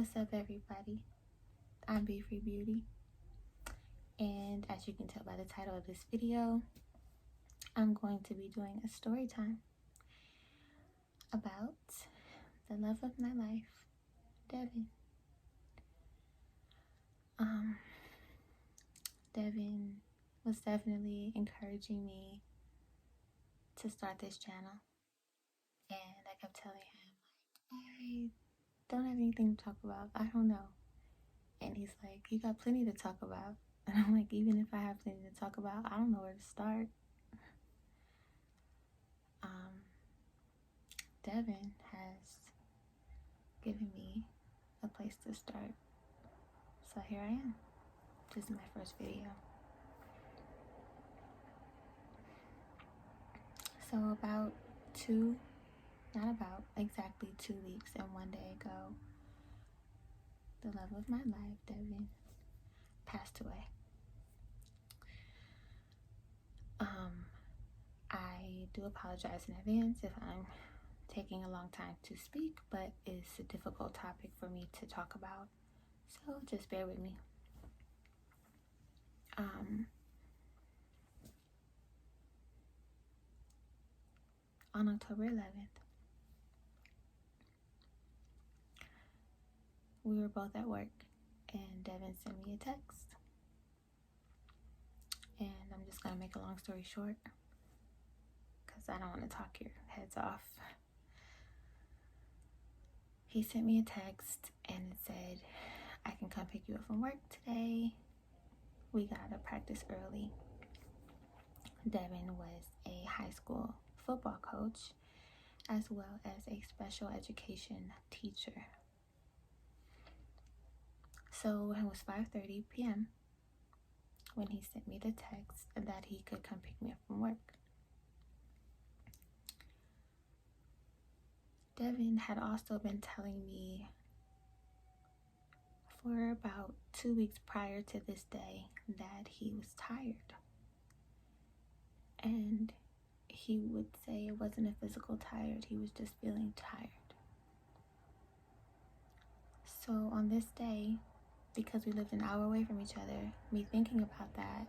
What's up, everybody? I'm Be Free Beauty, and as you can tell by the title of this video, I'm going to be doing a story time about the love of my life, Devin. Devin was definitely encouraging me to start this channel, and I kept telling him, I don't have anything to talk about. I don't know. And he's like, you got plenty to talk about. And I'm like, even if I have plenty to talk about, I don't know where to start. Devin has given me a place to start. So here I am. This is my first video. So exactly 2 weeks and 1 day ago, the love of my life, Devin, passed away. I do apologize in advance if I'm taking a long time to speak, but it's a difficult topic for me to talk about, so just bear with me. On October 11th, we were both at work, and Devin sent me a text, and I'm just gonna make a long story short because I don't want to talk your heads off. He sent me a text and it said, I can come pick you up from work today. We gotta practice early. Devin was a high school football coach as well as a special education teacher. So it was 5:30 p.m. when he sent me the text that he could come pick me up from work. Devin had also been telling me for about 2 weeks prior to this day that he was tired. And he would say it wasn't a physical tired, he was just feeling tired. So on this day, because we lived an hour away from each other, me thinking about that,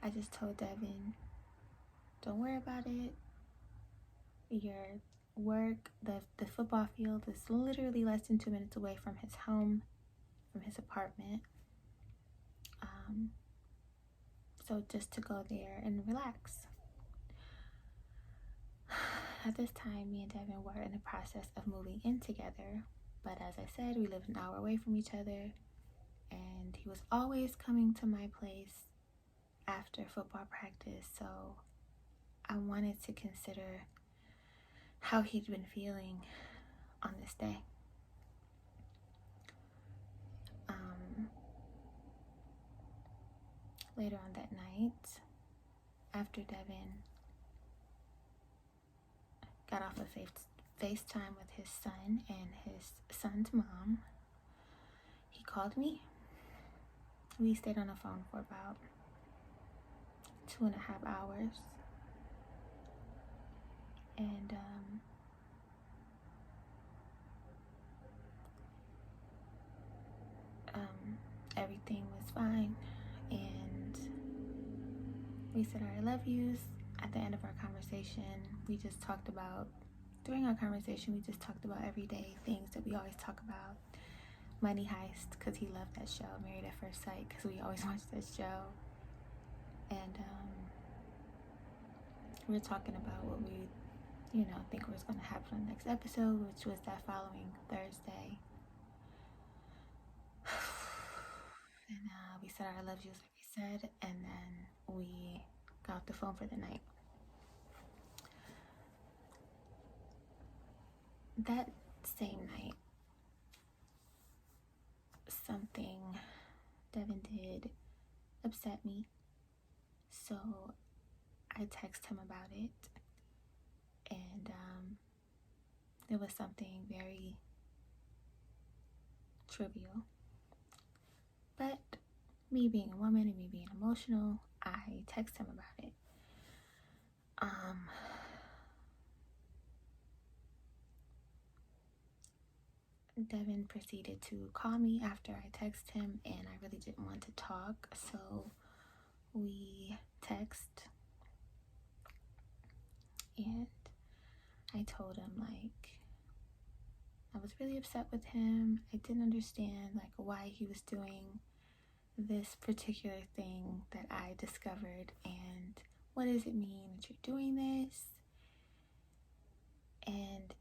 I just told Devin, don't worry about it. Your work, the football field is literally less than 2 minutes away from his home, from his apartment. So just to go there and relax. At this time, me and Devin were in the process of moving in together, but as I said, we lived an hour away from each other, and he was always coming to my place after football practice, so I wanted to consider how he'd been feeling on this day. Later on that night, after Devin got off of FaceTime with his son and his son's mom, he called me. We stayed on the phone for about 2.5 hours. And everything was fine. And we said our I love yous. At the end of our conversation, during our conversation, we just talked about everyday things that we always talk about. Money Heist, because he loved that show. Married at First Sight, because we always watched that show. And we were talking about what we think was going to happen on the next episode, which was that following Thursday. And we said our I love yous, like we said, and then we got off the phone for the night. That same night, something Devin did upset me, so I texted him about it, and it was something very trivial, but me being a woman and me being emotional, I texted him about it. Devin proceeded to call me after I texted him, and I really didn't want to talk, so we text, and I told him, like, I was really upset with him. I didn't understand, like, why he was doing this particular thing that I discovered, and what does it mean that you're doing this? And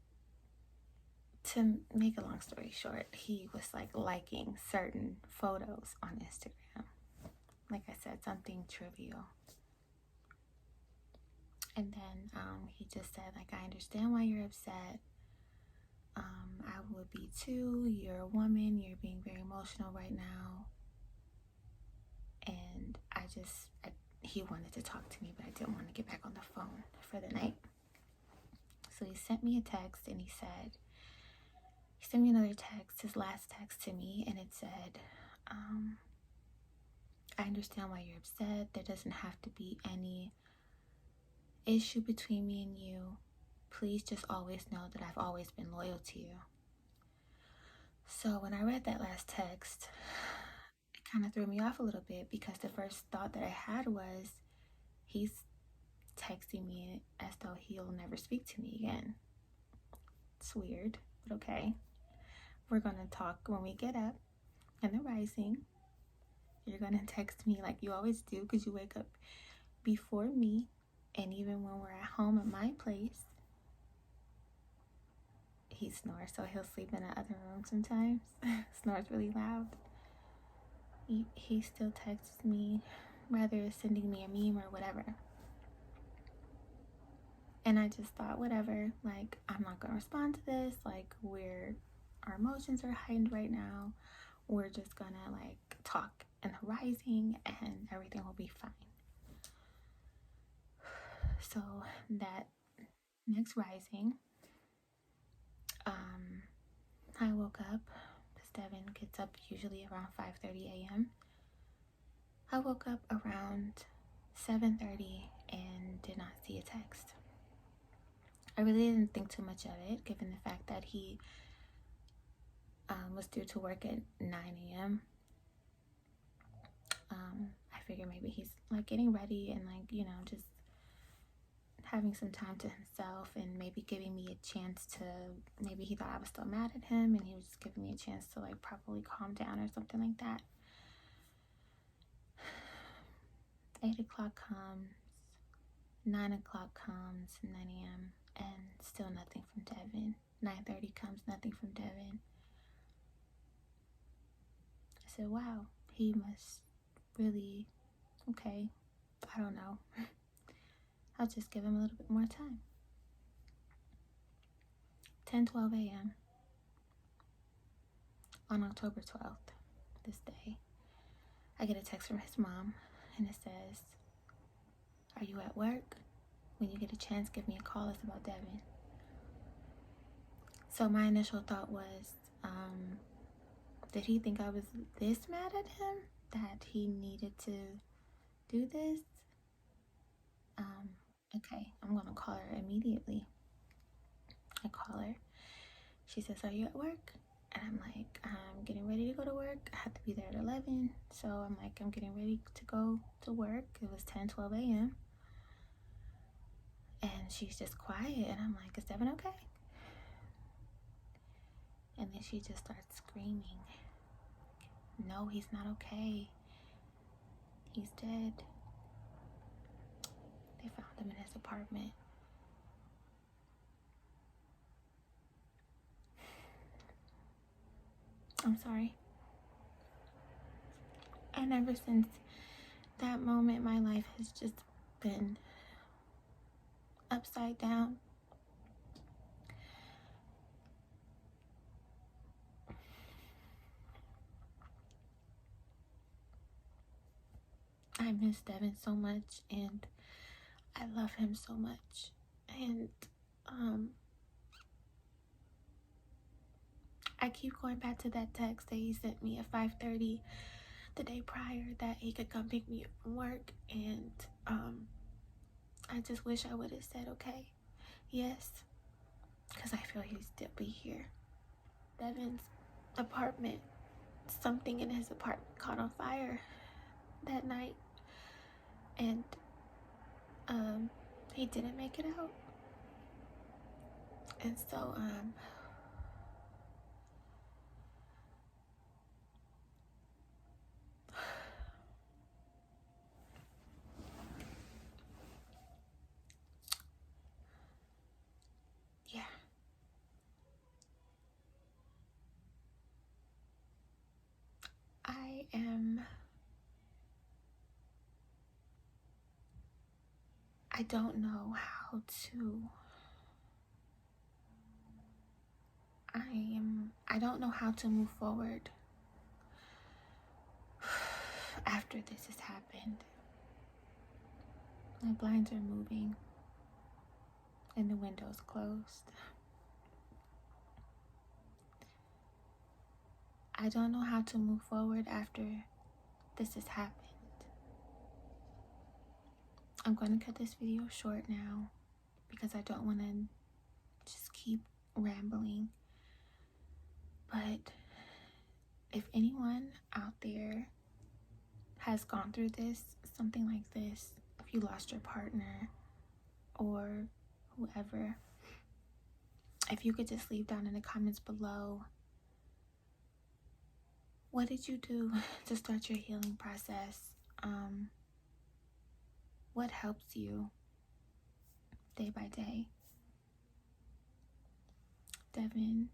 to make a long story short, he was like liking certain photos on Instagram. Like I said, something trivial. And then he just said, like, I understand why you're upset. I would be too. You're a woman. You're being very emotional right now. And he wanted to talk to me, but I didn't want to get back on the phone for the night. So he sent me a text, and he sent me another text, his last text to me, and it said, I understand why you're upset. There doesn't have to be any issue between me and you. Please just always know that I've always been loyal to you. So when I read that last text, it kind of threw me off a little bit, because the first thought that I had was, he's texting me as though he'll never speak to me again. It's weird, but okay. We're gonna talk when we get up in the rising. You're gonna text me like you always do, because you wake up before me. And even when we're at home at my place, he snores, so he'll sleep in the other room sometimes. Snores really loud. He still texts me, rather sending me a meme or whatever. And I just thought, whatever, like, I'm not gonna respond to this. Like, our emotions are heightened right now. We're just gonna, like, talk in the rising, and everything will be fine. So that next rising, I woke up, because Devin gets up usually around 5:30 a.m. I woke up around 7:30 and did not see a text. I really didn't think too much of it, given the fact that he was due to work at 9 a.m. I figured maybe he's like getting ready and, like, you know, just having some time to himself, and maybe giving me a chance to, maybe he thought I was still mad at him, and he was just giving me a chance to, like, properly calm down or something like that. 8 o'clock comes, 9 o'clock comes, 9 a.m., and still nothing from Devin. 9:30 comes, nothing from Devin. I said, wow, he must really, okay, I don't know. I'll just give him a little bit more time. 10:12 a.m. on October 12th, this day, I get a text from his mom, and it says, are you at work? When you get a chance, give me a call. It's about Devin. So my initial thought was, did he think I was this mad at him that he needed to do this? Okay, I'm gonna call her immediately. I call her. She says, are you at work? And I'm like, I'm getting ready to go to work. I have to be there at 11. So I'm like, I'm getting ready to go to work. It was 10:12 a.m. And she's just quiet. And I'm like, is Devin okay? And then she just starts screaming, no, he's not okay. He's dead. They found him in his apartment. I'm sorry. And ever since that moment, my life has just been upside down. I miss Devin so much, and I love him so much. And I keep going back to that text that he sent me at 5:30 the day prior, that he could come pick me up from work. And I just wish I would have said, okay, yes, because I feel he'd still be here. Devin's apartment, something in his apartment caught on fire that night, and he didn't make it out. And so yeah, I don't know how to, I don't know how to move forward after this has happened. My blinds are moving and the window's closed. I don't know how to move forward after this has happened. I'm going to cut this video short now because I don't want to just keep rambling. But if anyone out there has gone through this, something like this, if you lost your partner or whoever, if you could just leave down in the comments below, what did you do to start your healing process? What helps you day by day? Devin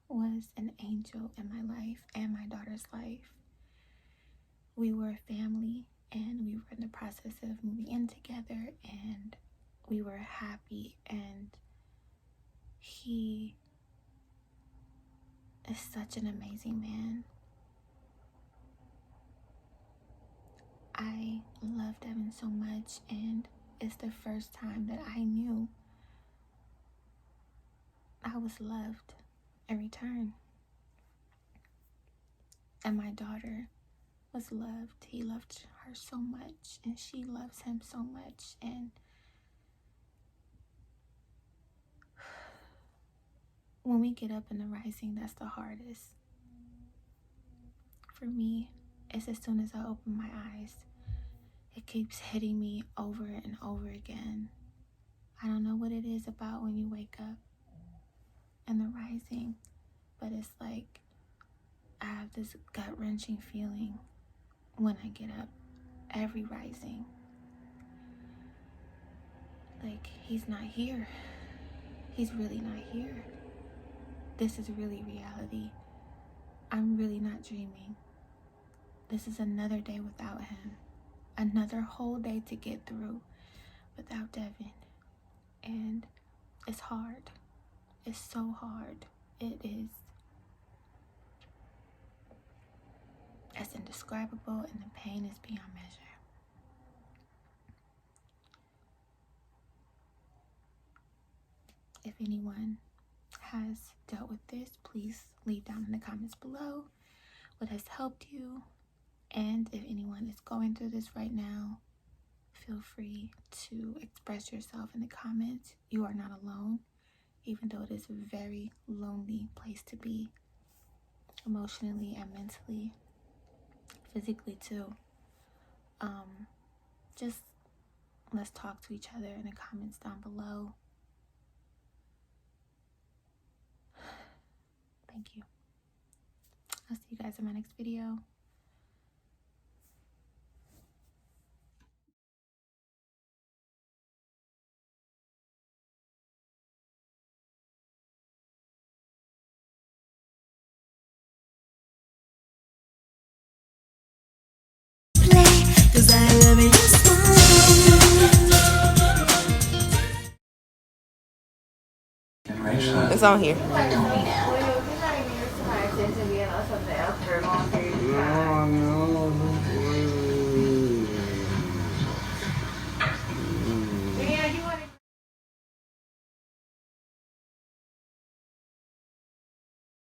was an angel in my life and my daughter's life. We were a family and we were in the process of moving in together and we were happy, and he is such an amazing man. I love Devin so much, and it's the first time that I knew I was loved in return. And my daughter was loved. He loved her so much, and she loves him so much. And when we get up in the rising, that's the hardest. For me, it's as soon as I open my eyes, it keeps hitting me over and over again. I don't know what it is about when you wake up in the rising, but it's like I have this gut-wrenching feeling when I get up every rising. Like, he's not here. He's really not here. This is really reality. I'm really not dreaming. This is another day without him. Another whole day to get through without Devin. And it's hard. It's so hard. It is. It's indescribable, and the pain is beyond measure. If anyone has dealt with this, please leave down in the comments below what has helped you. And if anyone is going through this right now, feel free to express yourself in the comments. You are not alone, even though it is a very lonely place to be, emotionally and mentally, physically too. Just let's talk to each other in the comments down below. Thank you. I'll see you guys in my next video. Cause I love it just one. It's on here.